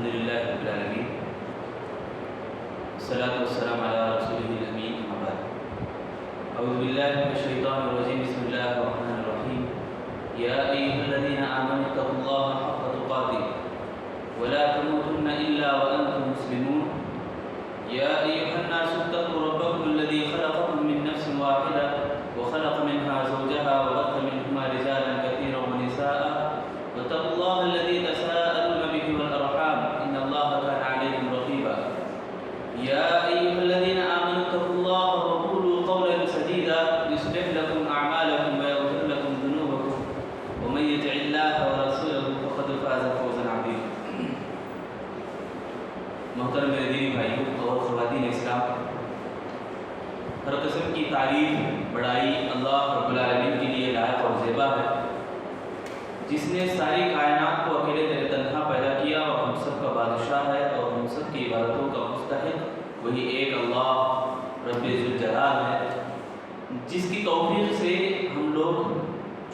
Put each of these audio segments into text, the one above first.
لله رب العالمين والصلاة والسلام على رسوله الأمين أما بعد أعوذ بالله من الشيطان الرجيم بسم الله الرحمن الرحيم يا أيها الذين آمنوا اتقوا الله حق تقاته ولا تموتن إلا وأنتم مسلمون يا أيها الناس اتقوا ربكم الذي خلقكم من نفس واحدة وخلق منها زوجها وبث منهما رجالا كثيرا ونساء واتقوا الله الذي تساءلون به والأرحام إن الله كان عليكم رقيبا يا أيها الذين آمنوا اتقوا الله وقولوا قولا سديدا يصلح لكم أعمالكم ويغفر لكم ذنوبكم ومن يطع الله ورسوله فقد فاز فوزا عظيما. محترم میرے دینی بھائیوں اور خواتین اسلام، ہر قسم کی تعریف بڑائی اللہ رب العالمین کے لیے لائق اور زیبا ہے، جس نے ساری کائنات کو اکیلے تیرے تنہا پیدا کیا اور ہم سب کا بادشاہ ہے اور ہم سب کی عبادتوں کا مستحق وہی ایک اللہ رب ذوالجلال ہے، جس کی توفیق سے ہم لوگ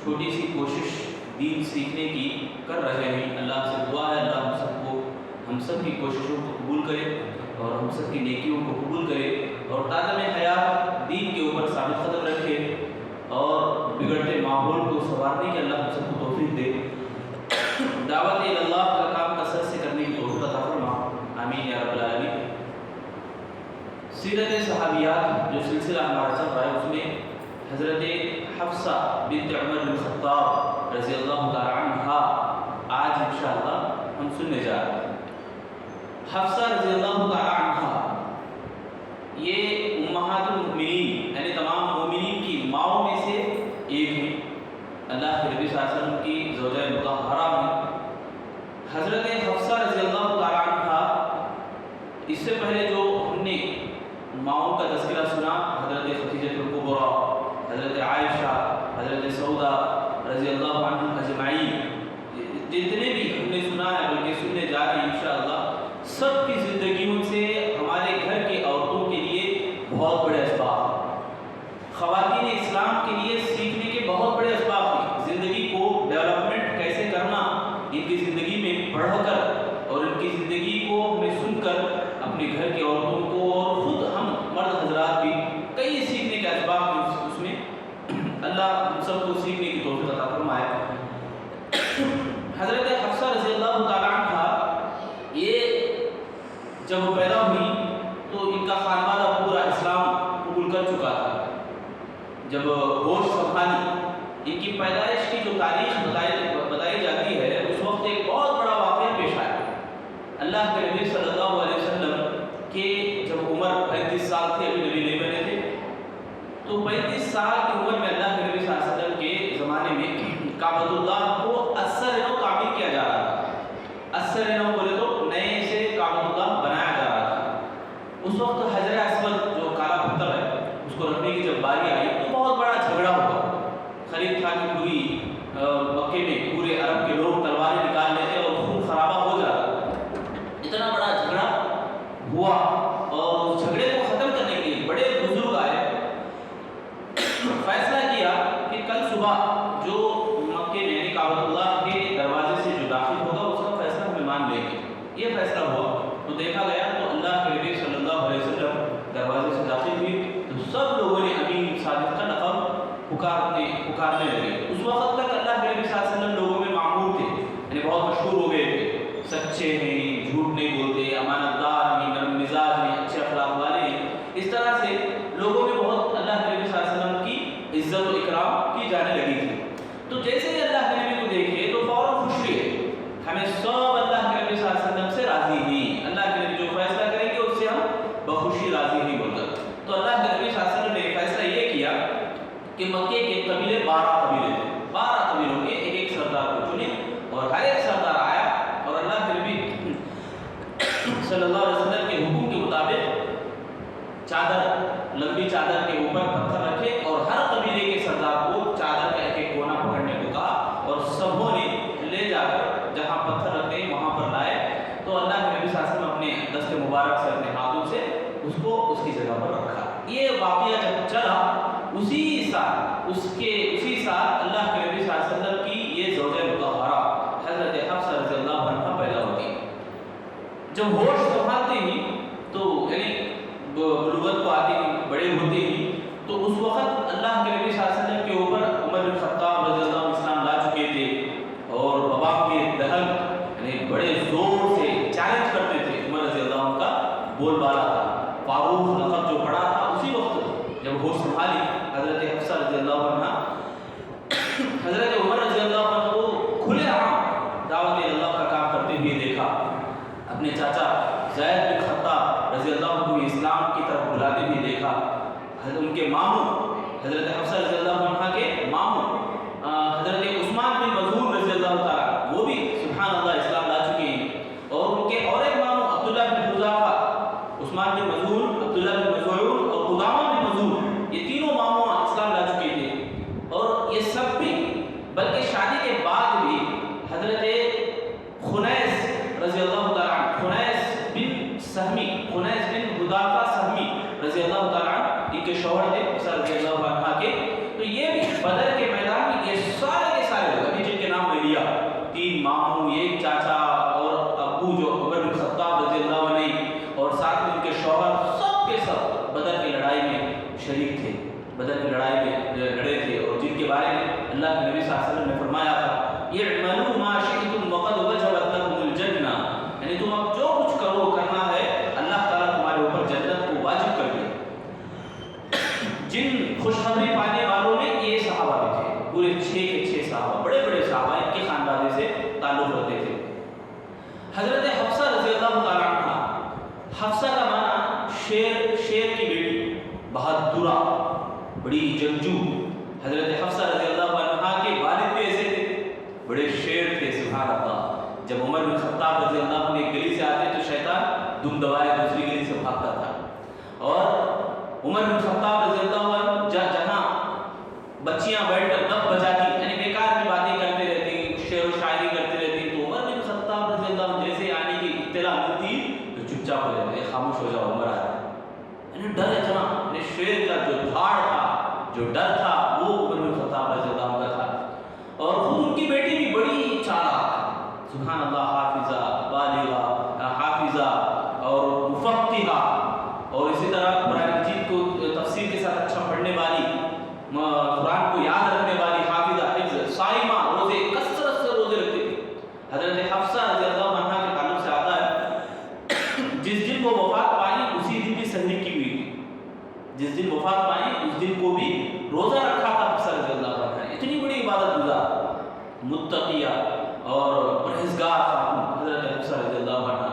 چھوٹی سی کوشش دین سیکھنے کی کر رہے ہیں۔ اللہ سے دعا ہے اللہ ہم سب کی کوششوں کو قبول کرے اور ہم سب کی نیکیوں کو قبول کرے اور تعلیم حیات دین کے اوپر ثابت قدم رکھے اور بگڑتے ماحول کو سنوارنے کے اللہ ہم سب کو توفیق دے۔ دعوت اللہ کا کام کثرت سے کرنے کی توفیق عطا فرما، آمین یا رب العالمین۔ سیرت صحابیات جو سلسلہ ہمارا چل رہا ہے اس میں حضرت حفصہ بنت عمر بن خطاب رضی اللہ تعالی عنہا آج انشاءاللہ ہم سننے جا رہے ہیں۔ حفصہ رضی اللہ تعالی عنہا یہ امہات المؤمنین یعنی تمام مومنین کی ماؤں میں سے ایک ہیں، اللہ کے نبی صلی اللہ علیہ وسلم کی زوجہ مطہرہ ہیں۔ حضرت حفصہ رضی اللہ تعالی عنہا، اس سے پہلے جو ہم نے ماؤں کا تذکرہ سنا، حضرت خدیجہ الکبریٰ، حضرت عائشہ، حضرت سودہ رضی اللہ عنہم اجمعین، جتنے بھی ہم نے سنا ہے بلکہ سننے جا رہے ہیں انشاءاللہ، سب کی زندگیوں سے ہمارے گھر کی عورتوں کے لیے بہت بڑے اسباب ہیں۔ خواتین اسلام کے لیے سیکھنے کے بہت بڑے اسباب ہیں۔ زندگی کو ڈیولپمنٹ کیسے کرنا، ان کی زندگی میں پڑھ کر اور ان کی زندگی کو ہمیں سن کر اپنے گھر کی عورتوں کو اور خود ہم مرد حضرات بھی کئی سیکھنے کے اسباب ہیں اس میں، اللہ ہم سب کو سیکھنے کی توفیق عطا فرمائے۔ حضرت حفصہ رضی اللہ تعالی عنہ یہ جب وہ پیدا ہوئی تو ان کا خانوادہ پورا اسلام قبول کر چکا تھا۔ جب ہوش سنبھالی، ان کی پیدائش کی جو تاریخ بتائی جاتی ہے، اس وقت ایک بہت بڑا واقعہ پیش آیا۔ اللہ کے نبی صلی اللہ علیہ وسلم کے جب عمر 35 سال تھے، ابھی نبی نہیں بنے تھے، تو 35 سال کی عمر میں اللہ کے نبی صلی اللہ علیہ وسلم کے زمانے میں کعبۃ اللہ کو اثر نو تعمیر کیا جا رہا تھا۔ اثر نو بولے تو نئے سے کعبۃ اللہ بنایا جا رہا تھا۔ اس وقت حجر اسود جو کالا پتھر ہے اس کو رکھنے کی جب باری آئی تو بہت بڑا جھگڑا ہوا۔ خرید تھا کہ پوری مکے میں پورے عرب کے لوگ تلواریں نکال لیتے اور خون خرابہ ہو جاتا۔ اتنا بڑا جھگڑا ہوا اور اس جھگڑے کو ختم کرنے کے لیے بڑے بزرگ آئے، فیصلہ کیا کہ کل صبح جو مکے میں کعبۃ اللہ کے دروازے سے جو داخل ہوگا اس کا فیصلہ ہمیں مان لیں گے۔ یہ فیصلہ ہوا تو دیکھا گیا تو اللہ کے نبی صلی اللہ علیہ وسلم دروازے سے داخل ہوئی تو سب لوگوں نے امین صادق کا لقب پکارنے لگے۔ اس وقت تک اللہ کے نبی صلی اللہ علیہ وسلم لوگوں میں معمول تھے، یعنی بہت مشہور ہو گئے تھے، سچے ہیں، جھوٹ نہیں بولتے، امانت دار ہیں، نرم مزاج ہیں، اچھے اخلاق والے ہیں۔ اس طرح سے لوگوں میں بہت اللہ کے نبی صلی اللہ علیہ وسلم کی عزت و اکرام کی جانے لگی تھی۔ تو جیسے ہی اللہ کے نبی کو دیکھے تو فوراً خوشی ہے، ہمیں سب اللہ کے نبی صلی اللہ علیہ وسلم سے راضی ہیں، اللہ کے نبی جو فیصلہ کریں گے اس سے ہم بخوشی راضی ہیں بول کر۔ تو اللہ کے نبی صلی اللہ علیہ وسلم نے فیصلہ یہ کیا کہ مکے کے قبیلے 12 قبیلے تھے، 12 قبیلوں کے ایک ایک سردار کو چنے اور ہر ایک سردار آیا اور اللہ کے نبی صلی اللہ علیہ وسلم کے حکم کے مطابق چادر، لمبی چادر کے اوپر پتھر رکھے اور ہر قبیلے کے سردار کو چادر کا ایک ایک کونا پکڑنے کو کہا اور سبوں نے لے جا کر جہاں پتھر رکھے وہاں پر لائے تو اللہ کے نبی صلی اللہ علیہ وسلم اپنے دست مبارک سے اپنے ہاتھوں سے اس کو اس کی جگہ پر رکھا۔ یہ واقعہ جب چلا اسی سال اللہ کے نبی صلی اللہ علیہ وسلم کی یہ زوجہ مطہرہ حضرت حفصہ رضی اللہ عنہ پیدا ہوتی۔ جب ہوش سنبھالتے ہی تو یعنی بلوغت کو آتے ہی بڑے ہوتے ہی تو اس وقت اللہ کے نبی صلی اللہ علیہ وسلم کے اوپر عمر بن خطاب رضی اللہ عنہ اسلام لا چکے تھے اور وبا کے دہل یعنی بڑے زور سے چیلنج کرتے تھے. عمر رضی اللہ عنہ کا بول بالا تھا. فاروق لقب جو پڑا تھا اسی وقت جب ہوش سنبھالی حضرت حفصہ رضی اللہ عنہ حضرت عمر رضی اللہ عنہ کو کھلے عام دعوت اللہ کا کام کرتے ہوئے دیکھا. اپنے چاچا زید بن خطاب رضی اللہ عنہ کو اسلام کی طرف بلاتے ہوئے دیکھا. ان کے ماموں حضرت حفصہ رضی اللہ عنہ کے ماموں حضرت عثمان بن مظعون رضی اللہ تعالیٰ وہ بھی سبحان اللہ اسلام لا چکے ہیں. اور ان کے اور ایک ماموں عبداللہ بن حذافہ عثمان بن مظعون عبداللہ بن مظعون اور قدامہ بن مظعون یہ تینوں ماموں اسلام لا چکے تھے. اور یہ سب بھی بلکہ شادی کے بعد بھی حضرت خنیس رضی اللہ تعالیٰ خنیس بن سہمی خنیس بن حذافہ سہمی رضی اللہ تعالیٰ ان کے شوہر تھے حفصہ رضی اللہ عنہ کے. تو یہ بھی بدر کے میدان میں یہ سارے کے سارے لوگ ابھی جن کے نام میں لیا تین ماموں ایک چاچا اور ابو جو عمر بن خطاب رضی اللہ عنہ اور ساتھ میں ان کے شوہر سب کے سب بدر کی لڑائی میں شریک تھے. بدر کی لڑائی میں لڑے تھے اور جن کے بارے میں اللہ کے نبی صلی اللہ علیہ وسلم نے فرمایا تھا اعملوا ما شئتم وقد وجبت لكم الجنہ یعنی تم اب جو کچھ کرو کرنا ہے اللہ تعالیٰ تمہارے اوپر جنت کو واجب کر دیا. جن خوشخبری پانے والوں میں یہ صحابہ بھی تھے پورے 6 کے 6 صحابہ بڑے بڑے صحابہ ان کے خاندان سے تعلق رکھتے تھے. حضرت حفصہ رضی اللہ تعالیٰ عنہ حفصہ کا معنی شیر کی بیٹی بہادرہ بڑی جنگجو. حضرت حفصہ رضی اللہ عنہ کے والد بھی ایسے تھے بڑے شیر تھے سبحان اللہ. جب عمر بن خطاب رضی اللہ عنہ ایک گلی سے آتے تو شیطان دم دبائے دوسری گلی سے بھاگتا تھا. اور عمر بن خطاب رضی اللہ عنہ جہاں بچیاں بیٹھ کر دف بجاتی یعنی بیکار کی باتیں کرتے رہتی شعر و شاعری کرتے رہتی تو عمر بن خطاب رضی اللہ عنہ جیسے آنے کی اطلاع ملتی تو چپ چاپ ہو جاتے خاموش ہو جاؤ عمر آ رہا ہے. یعنی ڈر اتنا یعنی شیر کا جو دھاڑ تھا جو ڈر تھا وہ عمر بن خطاب رضی اللہ عنہ کا تھا. اور خود ان کی بیٹی بھی بڑی چالاک سبحان اللہ حافظہ بالغہ حافظہ اور مفقہہ اور اسی طرح قرآن مجید کو تفسیر کے ساتھ اچھا پڑھنے والی قرآن کو یاد رکھنے والی حافظہ حفظ صائمہ روزے کثرت سے روزے رکھتی تھی. حضرت حفصہ رضی اللہ عنہ کے تعلق سے آتا ہے جس دن وہ وفات پائی اسی دن بھی سحری کی ہوئی تھی. جس دن وفات پائی اس دن کو بھی روزہ رکھا تھا حفصہ رضی اللہ عنہ. اتنی بڑی عبادت گزار متقیہ اور پرہیزگار خاتون حضرت حفصہ رضی اللہ عنہ.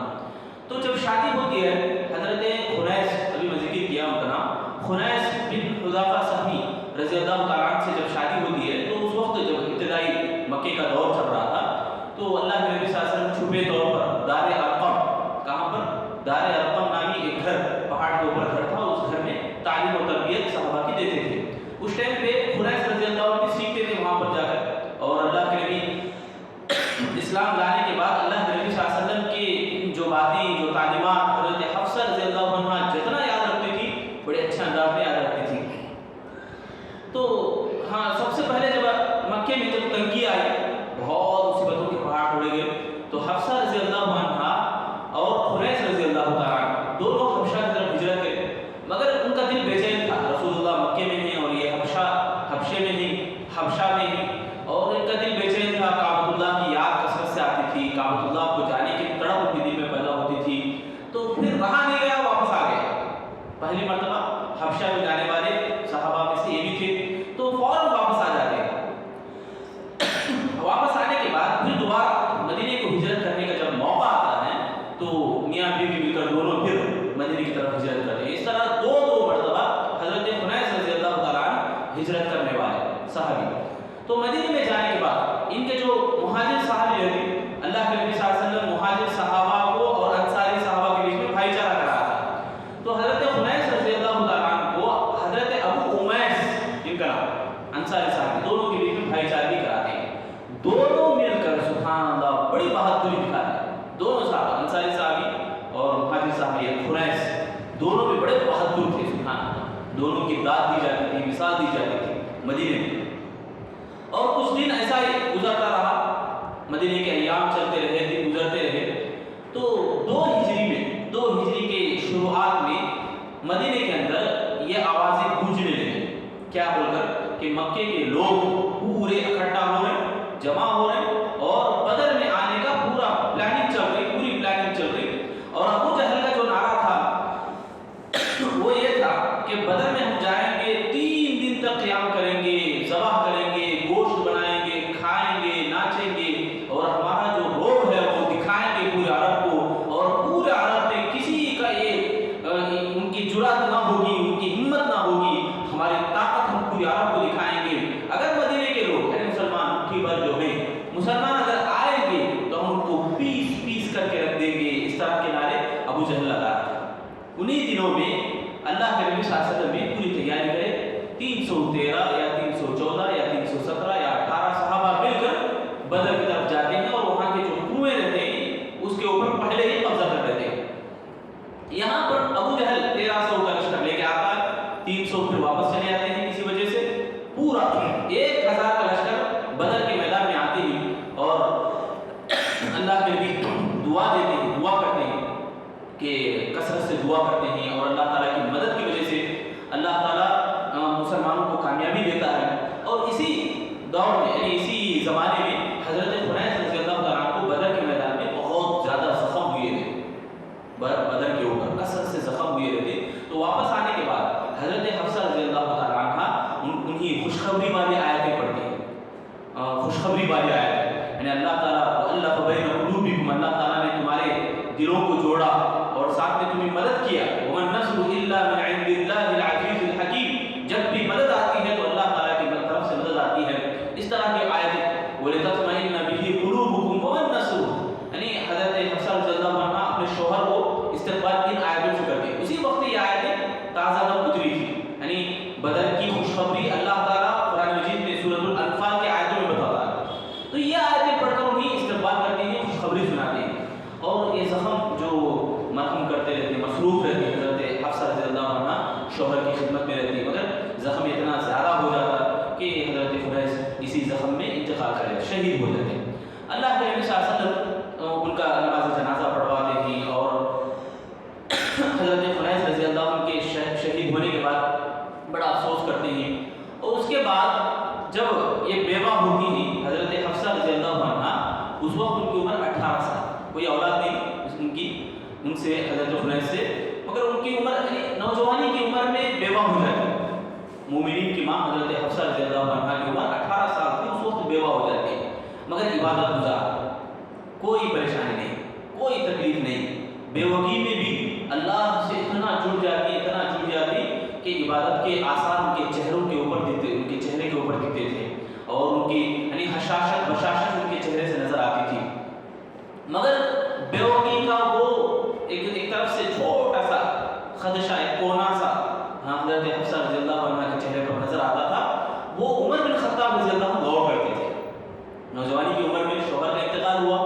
تو جب شادی ہوتی ہے حضرت خنیس ابھی میں ذکر کیا ان کا نام خنیس بن حذافہ سہمی رضی اللہ تعالیٰ عنہ سے جب شادی ہوتی ہے تو اس وقت جب ابتدائی مکے کا دور چل رہا تھا تو اللہ کے نبی صلی اللہ علیہ وسلم چھپے طور پر دار ارقم کہاں پر دار ارقم نامی ایک گھر پہاڑ کے اوپر گھر تھا اس گھر میں تعلیم و تربیت صحابہ کی دیتے تھے. اس ٹائم پہ خنیس رضی اللہ عنہ سیکھتے تھے وہاں پر جا کر. اور اللہ کے نبی اسلام لانے کے بعد اللہ کے نبی صلی اللہ علیہ وسلم کی جو باتیں جو تعلیمات حضرت حفصہ رضی اللہ عنہ جتنا یاد رکھتی تھی بڑے اچھے انداز میں یاد رکھتی تھی. تو ہاں سب سے پہلے جب مکے میں جب تنگی آئی بہت مصیبتوں کے پہاڑ اڑ گئے تو حفصہ رضی اللہ عنہ اور خنیس رضی اللہ تعالیٰ دونوں حبشہ کی طرف ہجرت گئے. مگر ان کا دل بے چین تھا رسول اللہ مکے میں ہیں اور یہ حبشہ میں ہی اور ان کا دل بے چین تھا. کعبۃ اللہ کی یاد کثرت سے آتی تھی کعبۃ اللہ کو جانے کی تڑپ ان کے دل میں پیدا ہوتی تھی. تو پھر رہا نہیں گیا واپس آ گئے. پہلی مرتبہ حبشہ میں جانے والے صحابہ میں سے یہ بھی تھے تو فوراً واپس آ جاتے ہیں. واپس آنے کے بعد پھر دوبارہ مدینے کو ہجرت کرنے کا جب موقع آتا ہے تو میاں بیوی مل کر دونوں پھر مدینے کی طرف ہجرت کرتے ہیں. اس طرح دو مرتبہ حضرت خنیس رضی اللہ تعالیٰ ہجرت کرنے والے صحابی. تو مدینے میں جانے کے بعد ان کے جو مہاجر صحابی رہتے اللہ کے نبی صلی اللہ علیہ وسلم مہاجر صحابہ کو اور انصاری صحابہ کے بیچ میں بھائی چارہ کرا تھا. تو حضرت خنیس رضی اللہ تعالیٰ کو حضرت ابو امیس ان کا نام انصاری صحابی دونوں کے بیچ میں بھائی چارگی کراتے ہیں. دونوں مل کر سبحان اللہ بڑی بہادری دکھاتے ہیں. دونوں صحابہ انصاری صحابی اور مہاجر صحابی خنیس دونوں بھی بڑے بہادر تھے سبحان اللہ. دونوں کی داد دی جاتی تھی مثال دی جاتی تھی مدینے میں. اور کچھ دن ایسا ہی گزرتا رہا مدینے کے ایام چلتے رہے دن گزرتے رہے. تو 2 ہجری مکے کے لوگ پورے اکٹھا ہو رہے ہیں، جمع ہو رہے ہیں، اور بدر میں آنے کا پورا پلاننگ چل رہی، پوری پلاننگ چل رہی۔ اور ابو جہل کا جو نعرہ تھا وہ یہ تھا کہ بدر میں ہم جائیں گے، 3 دن تک قیام کریں گے، ذبح کریں گے، گوشت بنائیں گے، کھائیں گے، ناچیں گے، اور ہمارا جو روب ہے وہ دکھائیں گے پورے عرب کو، اور پورے عرب میں کسی کا ان کی جرأت نہ ہوگی، ان کی ہمت نہ ہوگی، ہماری طاقت ہم پورے عرب کو دکھائیں گے۔ اگر مدینے کے لوگ یعنی مسلمان مٹھی بھر جو ہیں مسلمان اگر آئیں گے تو ہم ان کو پیس پیس کر کے رکھ دیں گے، اس طرح کے نعرے ابو جہل لگا رہا تھا۔ انہی دنوں میں اللہ کے نبی صلی اللہ علیہ وسلم بھی پوری تیاری کرے، 313 یا 314 یا 317 یا 18 صحابہ مل کر بدر کی طرف جاتے ہیں، اور وہاں کے جو کنویں رہتے ہیں اس کے اوپر پہلے ہی قبضہ کر لیتے ہیں۔ یہاں پر ابو جہل 1300 کا لشکر لے کے آتا ہے، 300 پھر واپس چلے آتے ہیں کسی وجہ سے، پورا 1000 کا لشکر بدر کے میدان میں آتے ہیں، اور اللہ کے نبی دعا دیتے ہیں، دعا کرتے ہیں کہ کثرت سے دعا کرتے ہیں، اور اللہ تعالیٰ کی مدد کی وجہ سے اللہ تعالیٰ مسلمانوں کو کامیابی دیتا ہے۔ اور اسی دور میں یعنی اسی زمانے میں حضرت خنیس رضی اللہ تعالیٰ عنہ کو بدر کے میدان میں بہت زیادہ زخم ہوئے تھے، بدر کے اوپر کثرت سے زخم ہوئے رہتے۔ تو واپس آنے کے بعد حضرت حفصہ رضی اللہ تعالیٰ عنہ انہیں خوشخبری والی آیتیں پڑھتے ہیں، خوشخبری والی آیتیں، یعنی اللہ تعالیٰ اللہ بین قلوبکم، اللہ تعالیٰ نے تمہارے دلوں کو جوڑا اور ساتھ میں تمہیں مدد کیا، ومن نصر الا من عند اللہ العزیز الحکیم، جب بھی مدد آتی ہے تو اللہ تعالیٰ کی طرف سے مدد آتی ہے، اس طرح کی آیتیں، ولتطمئن به قلوبکم ومن نصر، یعنی حضرت حفصہ رضی اللہ عنہ اپنے شوہر کو استقبال ان آیتوں سے کرتے، اسی وقت یہ آیتیں تازہ دم اتری تھی، یعنی بدر کی خوشخبری اللہ تعالیٰ قرآن مجید میں سورۃ الانفال کے آیتوں میں بتاتا ہے، تو یہ آیتیں پڑھ کر انہیں استقبال کرتے ہیں، خوشخبری سناتے ہیں، اور یہ زخم جو مرہم کرتے رہتے ہیں، مصروف رہتے ہیں، حضرت حفصہ رضی اللہ عنہ شوہر کی خدمت میں رہتی ہے، مگر زخم اتنا زیادہ ہو جاتا کہ حضرت خنیس اسی زخم میں انتقال کرے، شہید ہو جاتے ہیں۔ اللہ کے نبی صلی اللہ علیہ وسلم ان کا نماز جنازہ پڑھواتے ہیں، اور حضرت خنیس رضی اللہ عنہ کے شہید ہونے کے بعد بڑا افسوس کرتے ہیں، اور اس کے بعد جب یہ بیوہ ہوتی ہیں حضرت حفصہ رضی اللہ عنہ، اس وقت ان کی عمر 18 سال، کوئی اولاد نہیں ان کی ان سے حضرت خنیس سے، مگر ان کی عمر یعنی نوجوانی کی عمر میں بیوہ ہو جاتی ہے۔ مومنین کی ماں حضرت حفصہ رضی اللہ عنہ کی عمر 18 سال تھی، اس وقت بیوہ ہو جاتی ہے، مگر عبادت گزار، کوئی پریشانی نہیں، کوئی تکلیف نہیں، بیوگی میں بھی اللہ سے اتنا جڑ جاتی، اتنا جڑ جاتی کہ عبادت کے آثار ان کے چہروں کے اوپر دکھتے، ان کے چہرے کے اوپر دکھتے تھے، اور ان کی یعنی حشاشت بشاشت ان کے چہرے سے نظر آتی تھی، مگر بیوگی کا وہ ایک طرف سے چھوٹا سا خدشہ، ایک کونا سا حضرت حفصہ رضی اللہ عنہ کے چہرے پر نظر آتا تھا، وہ عمر بن خطاب رضی اللہ عنہ غور کرتے تھے۔ نوجوانی کی عمر میں شوہر کا انتقال ہوا،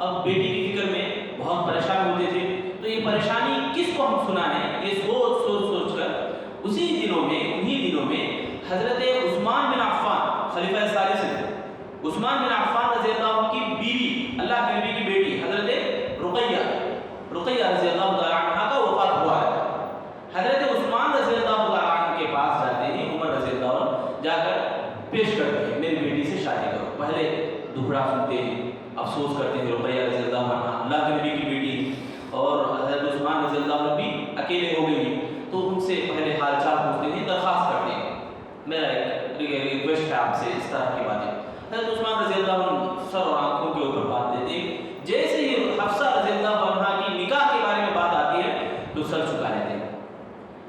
اب بیٹی کی فکر میں بہت پریشان ہوتے تھے، تو یہ پریشانی کس کو ہم سنائیں، یہ سوچ کر اسی دنوں میں انہی دنوں میں حضرت عثمان بن عفان خلیفہ ثالث ہیں، عثمان بن عفان رضی اللہ عنہ کی بیوی، اللہ کے نبی کی بیٹی حضرت رقیہ رضی اللہ تعالیٰ عنہ کا وفات ہوا ہے، حضرت عثمان رضی اللہ تعالیٰ عنہ کے پاس جاتے ہیں، عمر رضی اللہ عنہ جا کر پیش کرتے ہیں، میری بیٹی سے شادی کرو، پہلے دکھڑا سنتے ہیں، افسوس کرتے ہیں، رقیہ رضی اللہ عنہ اللہ کے نبی کی بیٹی، اور حضرت عثمان رضی اللہ عنہ بھی اکیلے ہو گئے ہیں، تو ان سے پہلے حال چال پوچھتے ہیں، درخواست کرتے ہیں، میرا ایک ریکویسٹ ہے آپ سے، اس طرح کی باتیں۔ حضرت عثمان رضی اللہ عنہ سر اور آنکھوں کے اوپر بات دیتے ہیں، جیسے ہی حفصہ رضی اللہ عنہ کی نکاح کے بارے میں بات آتی ہے تو سر جھکا لیتے ہیں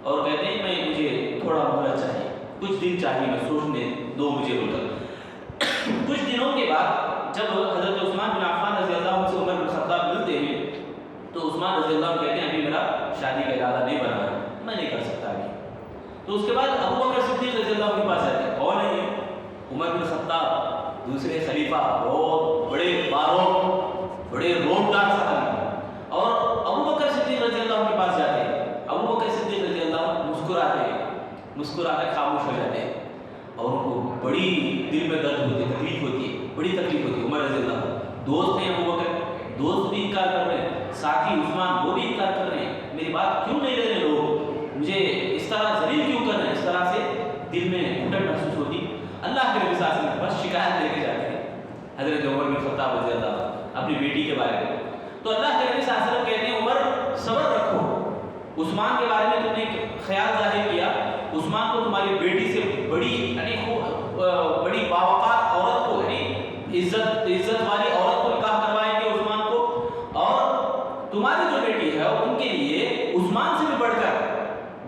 اور کہتے ہیں مجھے تھوڑا مہلت چاہیے، کچھ دن چاہیے، میں سوچنے دو مجھے بول کر۔ کچھ دنوں کے بعد جب حضرت عثمان بن عفان رضی اللہ عنہ سے عمر بن خطاب ملتے ہیں تو عثمان رضی اللہ عنہ کہتے ہیں ابھی میرا شادی کا ارادہ نہیں بنا ہے، میں نہیں کر سکتا ابھی۔ تو اس کے بعد ابو بکر صدیق رضی اللہ عنہ کے پاس جاتے ہیں، کون ہے یہ؟ عمر بن خطاب، دوسرے خلیفہ، بہت بڑے باروں، بڑے روبدار صحابی، اور ابو بکر صدیق رضی اللہ عنہ کے پاس جاتے ہیں، ابو بکر صدیق رضی اللہ عنہ مسکرا کر خاموش ہو جاتے ہیں، اور ان کو بڑی دل میں درد ہوتی ہے، تکلیف ہوتی ہے، بڑی تکلیف ہوتی ہے۔ عمر رضی اللہ عنہ دوست ہیں، ابو بکر دوست بھی انکار کر رہے ہیں، ساتھی عثمان وہ بھی انکار کر رہے ہیں، میری بات کیوں نہیں لے رہے لوگ، مجھے اس طرح ذلیل کیوں کر رہے ہیں، اس طرح سے دل میں گھٹن محسوس ہوتی۔ اللہ حضرت عمر بن خطاب رضی اللہ عنہ اپنی بیٹی کے بارے میں. تو اللہ کے نبی صلی اللہ علیہ وسلم کہتے ہیں عمر صبر رکھو. عثمان کے بارے میں تم نے خیال ظاہر کیا, عثمان کو تمہاری بیٹی سے بڑی یعنی بڑی باوقار عورت کو یعنی عزت والی عورت کو نکاح کروائیں گے عثمان کو, اور تمہاری جو بیٹی ہے ان کے لیے عثمان سے بھی بڑھ کر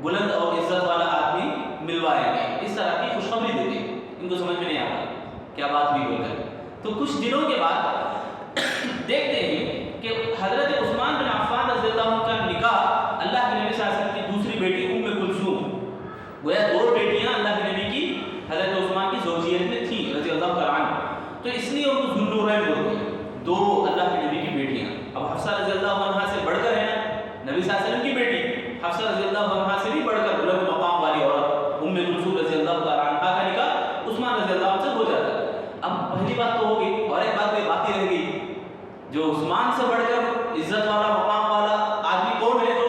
بلند اور عزت والا آدمی ملوائیں گے. اس طرح کی خوشخبری دیتے ہیں. ان کو سمجھ میں نہیں آتا کیا بات بھی بول کر. تو کچھ دنوں کے بعد دیکھتے ہیں کہ حضرت عثمان بن عفان رضی اللہ عنہ کا نکاح اللہ کے نبی صلی اللہ علیہ وسلم کی دوسری بیٹی ام کلثوم, گویا 2 بیٹیاں اللہ کے نبی کی حضرت عثمان کی زوجیت میں تھیں رضی اللہ تعالیٰ عنہ, تو اس لیے ان کو ذوالنورین بولتے ہیں. 2 اللہ کے نبی کی بیٹیاں. اب حفصہ رضی اللہ عنہ سے بڑھ کر ہے نا نبی صلی اللہ علیہ وسلم کی بیٹی حفصہ رضی اللہ عنہ سے بھی بڑھ کر بلند مقام والی عورت ام کلثوم رضی اللہ تعالیٰ عنہ کا نکاح عثمان رضی اللہ عنہ سے ہو جاتا ہے. اب پہلی بات تو ہوگی, اور ایک بات باقی رہ گئی, جو عثمان سے بڑھ کر عزت والا مقام والا آدمی کون ہے جو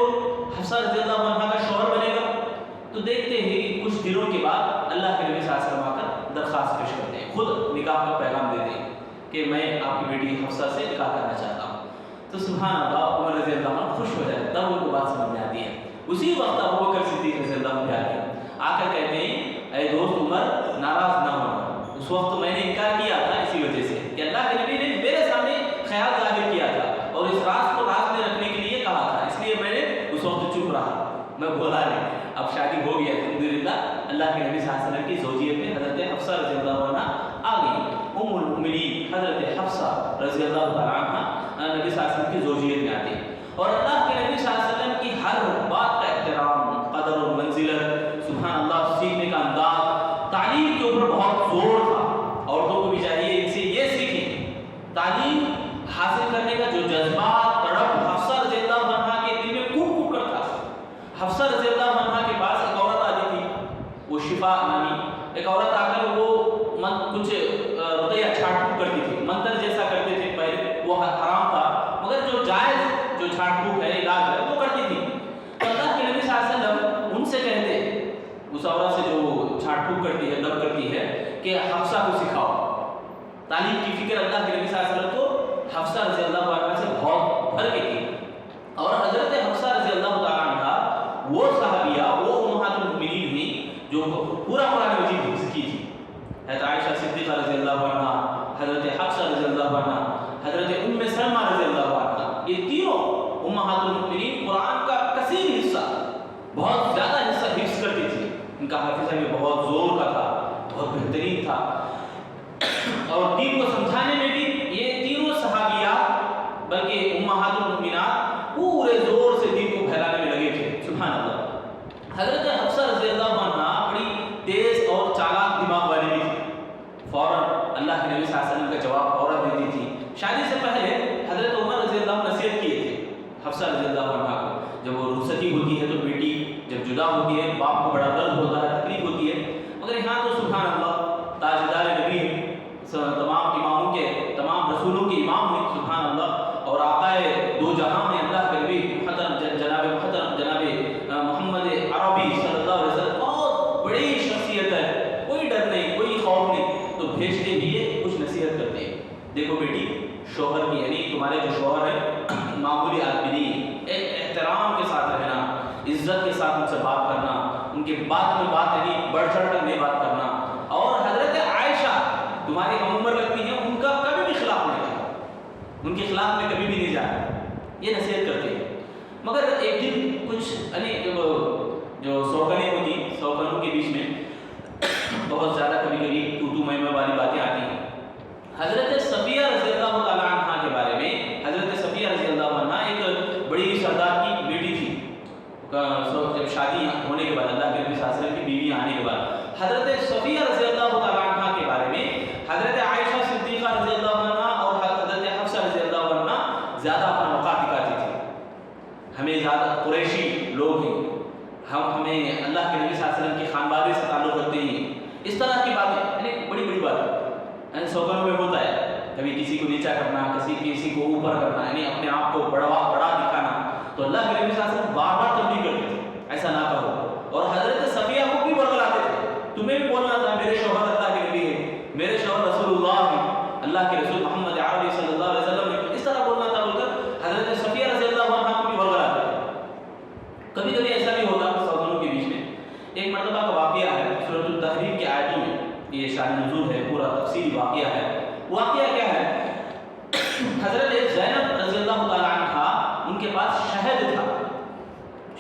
حفصہ رضی اللہ عنہ کا شوہر بنے گا. تو دیکھتے ہیں کچھ دنوں کے بعد اللہ کے نبی صلی اللہ علیہ وسلم آ کر درخواست پیش کرتے ہیں, خود نکاح کا پیغام دیتے ہیں کہ میں آپ کی بیٹی حفصہ سے نکاح کرنا چاہتا ہوں. تو سبحان اللہ عمر رضی اللہ عنہ خوش ہو جائے, تب ان کو بات سمجھ میں آتی ہے. اسی وقت ابو بکر صدیق رضی اللہ عنہ آتے ہیں, آ کر کہتے ہیں اے دوست عمر ناراض نہ ہونا, اس وقت میں نے انکار کیا تھا اسی وجہ سے کہ اللہ کے نبی نے میرے سامنے خیال ظاہر کیا تھا اور اس راز کو راز میں رکھنے کے لیے کہا تھا, اس لیے میں نے اس وقت چپ رہا, میں بولا نہیں. اب شادی ہو گئی الحمدللہ, اللہ کے نبی صلی اللہ علیہ وسلم کی زوجیت میں حضرت حفصہ رضی اللہ عنہ آ گئی. ام المؤمنین حضرت حفصہ رضی اللہ تعالیٰ عنہ نبی صلی اللہ علیہ وسلم کی زوجیت میں آتی, اور اللہ کے نبی صلی اللہ علیہ وسلم کی ہر بات کا احترام, قدر و منزلت, سبحان اللہ, سیکھنے کا انداز, تعلیم کے اوپر بہت زور تھا. عورتوں کو بھی چاہیے ان سے یہ سیکھیں, تعلیم حاصل کرنے کا جو جذبات تڑپ حفصہ رضی اللہ عنہ کے دل میں کوٹ کوٹ کرتا. حفصہ رضی اللہ عنہ کے پاس ایک عورت آتی تھی, وہ شفا نامی ایک عورت آ کر وہ کچھ رقیہ چھاٹ پھوک کرتی تھی, منتر جیسا کرتے تھے پہلے, وہ حرام تھا مگر جو جائز جو چھاٹ پھوک ہے علاج ہے وہ کرتی تھی. تو اللہ کے نبی صلی اللہ علیہ وسلم ان سے کہتے اس عورت سے جو چھاٹ پھوک کرتی ہے دب کرتی ہے کہ حفصہ کو سکھاؤ. تعلیم کی فکر اللہ کے نبی صلی اللہ علیہ وسلم کو حفصہ رضی اللہ عنہ سے بہت بھر کے تھی, اور حضرت حفصہ رضی اللہ تعالیٰ عنہ وہ صحابیہ وہ امہات المؤمنین ہوئی جو پورا قرآن مجید حفظ کی تھی. حضرت عائشہ صدیقہ رضی اللہ عنہ, حضرت حفصہ رضی اللہ عنہ, حضرت ام سلمہ رضی اللہ عنہ, یہ تینوں امہات المؤمنین قرآن کا کثیر حصہ, بہت زیادہ حصہ حفظ کرتی تھی. ان کا حافظہ میں بہت زور کا تھا, بہت بہترین تھا, اور دین کو سمجھانے میں بھی یہ تینوں صحابیات بلکہ امہات المؤمنات پورے زور سے دین کو پھیلانے میں لگے تھے. سبحان اللہ. حضرت حفصہ رضی اللہ عنہ بڑی تیز اور چالاک دماغ والی بھی تھی, فوراً اللہ کے نبی صلی اللہ علیہ وسلم کا جواب فوراً دیتی تھی. شادی سے پہلے حضرت عمر رضی اللہ عنہ نصیحت کیے تھے حفصہ رضی اللہ عنہ کو, جب وہ رخصتی ہوتی ہے تو بیٹی جب جدا ہوتی ہے باپ کو بڑا درد ہوتا ہے, تکلیف ہوتی ہے, مگر یہاں تو سبحان اللہ تاجدار نبی ہے, تمام اماموں کے تمام رسولوں کے امام ہیں, سبحان اللہ, اور آقا دو جہاں ہیں اللہ کے نبی جناب محمد عربی صلی اللہ علیہ وسلم, بہت بڑی شخصیت ہے, کوئی ڈر نہیں کوئی خوف نہیں, تو بھیجتے ہوئے کچھ نصیحت کرتے ہیں. دیکھو بیٹی, شوہر کی یعنی تمہارے جو شوہر ہے معمولی آدمی نہیں, احترام کے ساتھ رہنا, عزت کے ساتھ ان سے بات کرنا, ان کے بات میں بات یعنی بڑھ چڑھ کر نہیں بات کرنا, اور حضرت عائشہ تمہاری ہم عمر لگتی ہیں ان کا کبھی بھی خلاف نہیں کرنا, ان کے خلاف میں کبھی بھی نہیں جانا, یہ نصیحت کرتے ہیں. مگر ایک دن کچھ یعنی جو سوکنیں ہوتی ہیں, سوکنوں کے بیچ میں بہت زیادہ کبھی کبھی تو میں والی باتیں آتی ہیں. حضرت صفیہ رضی اللہ تعالیٰ عنہ کے بارے میں, حضرت صفیہ رضی اللہ عنہ ایک بڑی سردار کی بیٹی تھی. جب شادی ہونے کے بعد اللہ کے نبی صلی اللہ علیہ وسلم کی بیوی آنے کے بعد حضرت صفیہ رضی اللہ تعالیٰ عنہ کے بارے میں حضرت عائشہ صدیقہ رضی اللہ عنہ اور حضرت حفصہ رضی اللہ عنہ زیادہ اپنا وقار دکھاتی تھی. ہمیں زیادہ قریشی لوگ ہیں, ہمیں اللہ کے نبی صلی اللہ علیہ وسلم کی خانوادے سے تعلق رکھتے ہیں, اس طرح کی باتیں یعنی بڑی بڑی باتیں سوگنوں میں ہوتا ہے. کبھی کسی کو نیچا کرنا, کسی کو اوپر کرنا, یعنی اپنے آپ کو بڑا دکھانا. تو اللہ کے نبی صلی اللہ علیہ وسلم بار بار تنبیہ کرتے تھے ایسا نہ کرو, اور حضرت صفیہ کو بھی برگلاتے تھے, تمہیں بھی بولنا تھا میرے شوہر اللہ کے نبی ہے, میرے شوہر رسول اللہ ہیں, اللہ کے رسول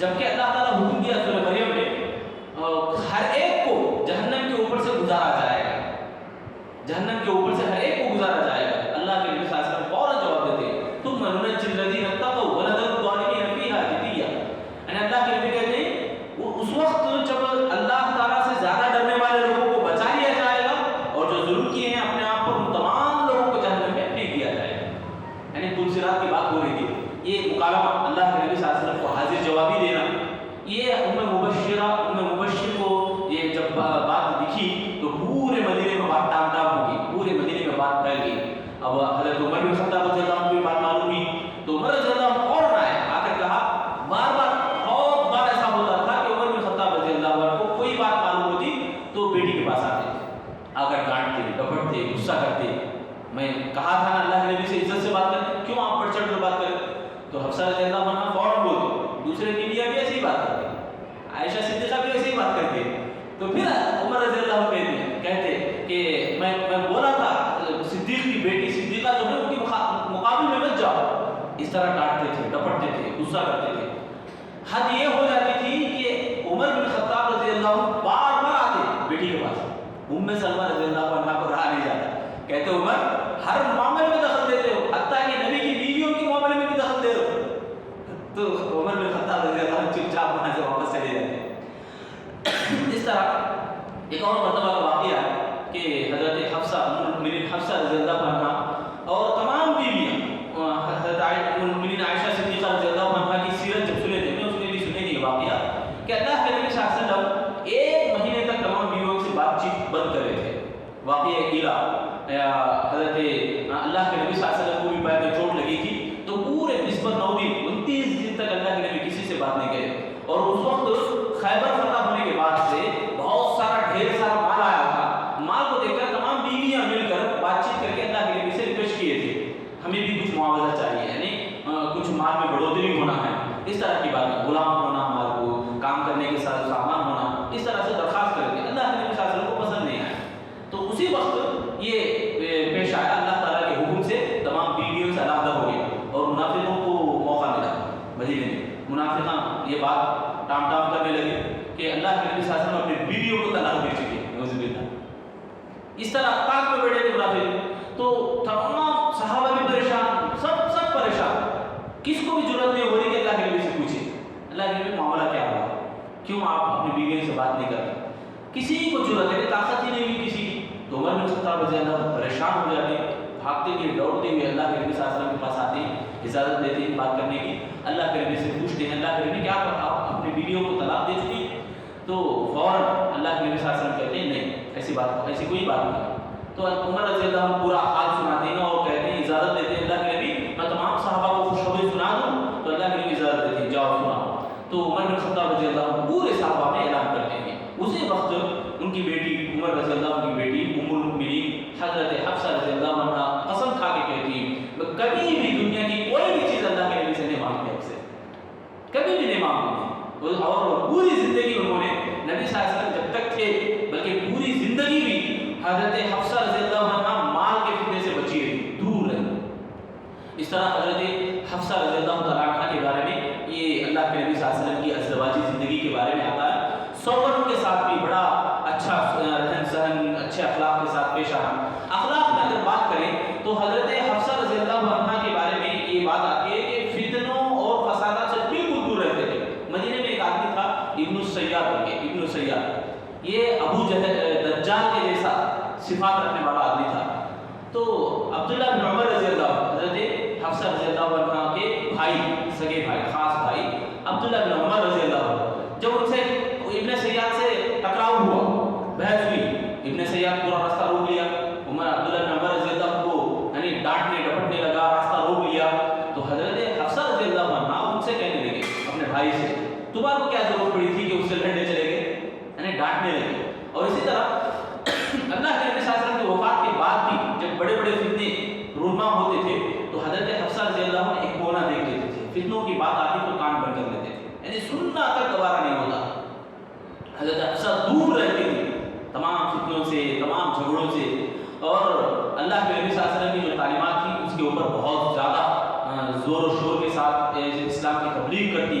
جبکہ اللہ تعالیٰ حکم دیا سورہ مریم میں ہر ایک کو جہنم کے اوپر سے گزارا جائے گا، جہنم کے اوپر سے ہر ایک کو گزارا جائے گا۔ اللہ کے نبی صلی اللہ علیہ وسلم فوراً جواب دیتے تم ننجی الذین اتقوا ونذر الظالمین فیہا جثیا، یعنی اللہ کے نبی کہتے ہیں وہ اس وقت جب اللہ تعالیٰ سے زیادہ ڈرنے والے لوگوں کو بچا لیا جائے گا اور جو ظلم کیے ہیں اپنے آپ پر ان تمام لوگوں کو جہنم میں پھینک دیا جائے گا۔ یعنی پلسرات کی بات ہو رہی تھی، یہ مکالمہ اللہ کے نبی صلی اللہ علیہ وسلم کو حاضر جوابی دینا، یہ ام مبشر کو یہ جب بات دکھی تو پورے مدینے میں بات ٹام ٹام ہوگی، پورے مدینے میں بات پھیل گئی۔ اب حضرت عمر بن خطاب رضی اللہ عنہ کو یہ بات معلوم ہوئی تو عمر رضی اللہ عنہ فوراً آئے، آ کر کہا، بار بار بہت بار ایسا ہوتا تھا کہ عمر بن خطاب رضی اللہ عنہ کو کوئی بات معلوم ہوتی تو بیٹی کے پاس آتے، آ کر ڈانٹتے، ڈپٹتے، غصہ کرتے۔ میں کہا تھا نا اللہ کے نبی سے عزت سے بات کرتے، کیوں آپ بڑھ چڑھ کر بات کریں؟ تو حفصہ رضی اللہ عنہ فوراً بولتے، دوسرے بیویاں بھی ایسے ہی بات کرتے، عائشہ صدیقہ بھی ایسے ہی بات کرتے۔ تو پھر عمر رضی اللہ عنہ کہتے کہ میں بولا تھا صدیق کی بیٹی صدیقہ جو ہے ان کے مقابل میں مت جاؤ، اس طرح ڈانٹتے تھے، ڈپٹتے تھے، غصہ کرتے تھے۔ حد یہ ہو جاتی تھی کہ عمر بن خطاب رضی اللہ عنہ بار بار آتے بیٹی کے پاس، ام سلمہ رضی اللہ عنہ کو رہا نہیں جاتا، کہتے عمر ہر معاملے میں دخل دیتے ہو، حتیٰ کہ نبی کی بیویوں کے معاملے میں بھی دخل دے رہے ہو۔ تو عمر بن خطاب رضی اللہ عنہ چپ چاپ وہاں سے واپس چلے جاتے۔ اس طرح ایک اور مرتبہ کا واقعہ ہے کہ حضرت حفصہ ام المؤمنین حفصہ رضی اللہ عنہ اور تمام بیویاں حضرت ام المؤمنین عائشہ صدیقہ رضی اللہ عنہ کی سیرت جب سنے تھے، اس میں بھی سنے یہ واقعہ کہ اللہ کے نبی صلی اللہ علیہ وسلم ایک مہینے تک تمام بیویوں سے بات چیت بند کر رہے تھے۔ واقعہ ایلا حضرت اللہ کے نبی صلی اللہ علیہ وسلم کو بھی پیر میں چوٹ لگی تھی تو پورے نسبت 9 دن 29 دن تک اللہ کے نبی کسی سے بات نہیں کرے، اور اس وقت خیبر فتح ہونے کے بعد سے بہت سارا ڈھیر سارا مال آیا تھا، مال کو دیکھ کر تمام بیویاں مل کر بات چیت کر کے اللہ کے نبی سے ریکویسٹ کیے تھے ہمیں بھی کچھ معاوضہ چاہیے، یعنی کچھ مال میں بڑھوتری ہونا ہے، اس طرح کی بات، غلام ہونا، مال کو کام کرنے کے ساتھ سامان ہونا، اس طرح سے درخواست کر کے اللہ کے نبی صلی اللہ علیہ وسلم کو پسند نہیں آیا۔ تو اسی وقت یہ پیش آیا، اللہ تعالیٰ کے حکم سے تمام بیویوں سے علیحدہ ہو گئے اور منافقوں کو موقع ملا مدینے میں۔ منافقان یہ بات ٹام ٹام کرنے لگے کہ اللہ کے نبی صلی اللہ علیہ وسلم اپنی بیویوں کو طلاق دے چکے، نعوذ باللہ۔ اس طرح تاک میں بیٹھے تھے منافق، تو تمام صحابہ بھی پریشان، سب پریشان، کس کو بھی جرأت نہیں ہو رہی کہ اللہ کے نبی سے پوچھے اللہ کے نبی معاملہ کیا ہوا، کیوں آپ اپنی بیویوں سے بات نہیں کرتے؟ کسی کو جرأت ہے، طاقت ہی نہیں ہوئی کسی کی۔ تو عمر بن خطاب رضی اللہ عنہ پریشان ہو جاتے، بھاگتے ہوئے دوڑتے ہوئے اللہ کے نبی صلی اللہ علیہ وسلم کے پاس آتے ہیں، اجازت دیتے ہیں بات کرنے کی۔ اللہ کے نبی سے پوچھتے ہیں اللہ کے نبی کیا آپ اپنی بیویوں کو طلاق دے چکی ہیں؟ تو فوراً اللہ کے نبی صلی اللہ علیہ وسلم کہتے ہیں نہیں، ایسی کوئی بات نہیں۔ تو عمر رضی اللہ عنہ پورا حال سناتے ہیں اور کہتے ہیں، اجازت دیتے ہیں اللہ کے نبی میں تمام صحابہ کو خوشخبری سنا دوں؟ تو اللہ کے نبی اجازت دیتے ہیں جاؤ سناؤ۔ تو عمر بن خطاب رضی اللہ عنہ پورے صحابہ میں اعلان کرتے ہیں۔ اسی وقت ان کی بیٹی عمر رضی اللہ عنہ کی بیٹی ام المؤمنین حضرت حفصہ رضی اللہ عنہ قسم کھا کے کہتی ہیں میں کبھی بھی دنیا کی کوئی بھی چیز اللہ کے نبی سے نہیں مانگتی، آپ سے کبھی بھی نہیں مانگتی، اور پوری زندگی انہوں نے نبی صلی اللہ علیہ وسلم جب تک تھے بلکہ پوری زندگی بھی حضرت حفصہ رضی اللہ عنہ مال کے فتنے سے بچی رہی، دور رہی۔ اس طرح حضرت حفصہ رضی اللہ تعالیٰ عنہ کے بارے میں یہ اللہ کے نبی صلی اللہ علیہ وسلم کی ازدواجی زندگی کے بارے میں آتا ہے۔ سوگن کے ساتھ بھی بڑا اچھا رہن سہن، اچھے اخلاق کے ساتھ پیش آنا۔ اخلاق میں اگر بات کریں تو حضرت حفصہ رضی اللہ عنہ کے بارے میں یہ بات آتی ہے کہ فتنوں اور فسادات سے بالکل دور رہتے تھے۔ مدینے میں ایک آدمی تھا ابن السیاد، یہ ابو جہل دجال کے جیسا صفات رکھنے والا آدمی تھا۔ تو عبداللہ بن عمر رضی اللہ عنہ حضرت حفصہ رضی اللہ عنہ کے بھائی، سگے بھائی، خاص بھائی عبداللہ بن عمر رضی اللہ عنہ، جب ان سے ابن سیاد سے ٹکراؤ ہوا، بحث ہوئی، ابن سیاد پورا راستہ روک لیا، عبداللہ بن عمر رضی اللہ عنہ کو یعنی ڈانٹنے ڈپٹنے لگا، راستہ روک لیا۔ تو حضرت حفصہ رضی اللہ عنہ ان سے کہنے لگے اپنے بھائی سے تمہارے کو کیا ضرورت پڑی تھی کہ اس سے لڑنے چلے گئے، یعنی ڈانٹنے لگے۔ اور اسی طرح اللہ کے نبی صلی اللہ علیہ وسلم کی وفات کے بعد بھی جب بڑے بڑے فتنے رونما ہوتے تھے تو حضرت حفصہ رضی اللہ عنہ ایک کونا دیکھ لیتے تھے، فتنوں کی بات آتی تو کان بند کر لیتے تھے، یعنی سننا تک گوارا نہیں ہوتا۔ حضرت حفصہ دور رہتے تھے تمام فتنوں سے، تمام جھگڑوں سے، اور اللہ کے نبی صلی اللہ علیہ وسلم کی جو تعلیمات تھی اس کے اوپر بہت زیادہ زور و شور کے ساتھ اسلام کی تبلیغ کرتی،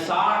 60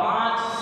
5